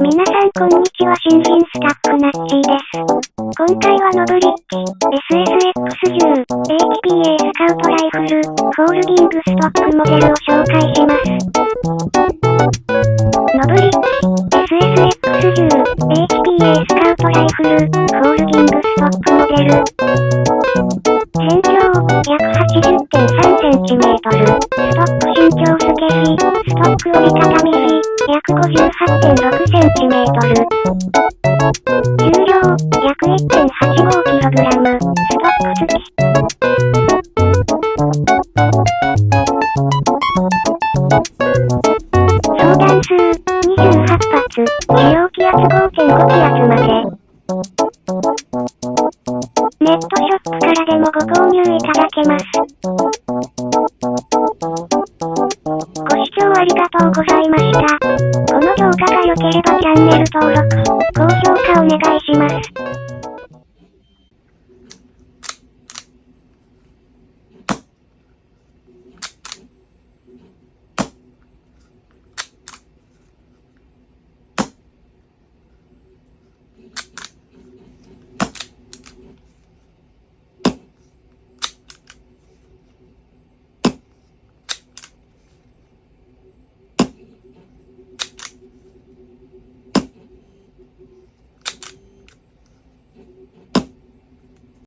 皆さんこんにちは、新人スタッフナッチーです。今回はノブリッチ SSX10HPA スカウトライフルフォールディングストックモデルを紹介します。ノブリッチ SSX10HPA スカウトライフルフォールディングストックモデル。全長約 80.3cm、ストック身長付け比、ストック折りたたみ比、約 58.6cm、重量約 1.85kg、ストック付き。装弾数28発、使用気圧 5.5 気圧まで。ネットショップからでもご購入いただけます。ご視聴ありがとうございました。この動画が良ければチャンネル登録、高評価お願いします。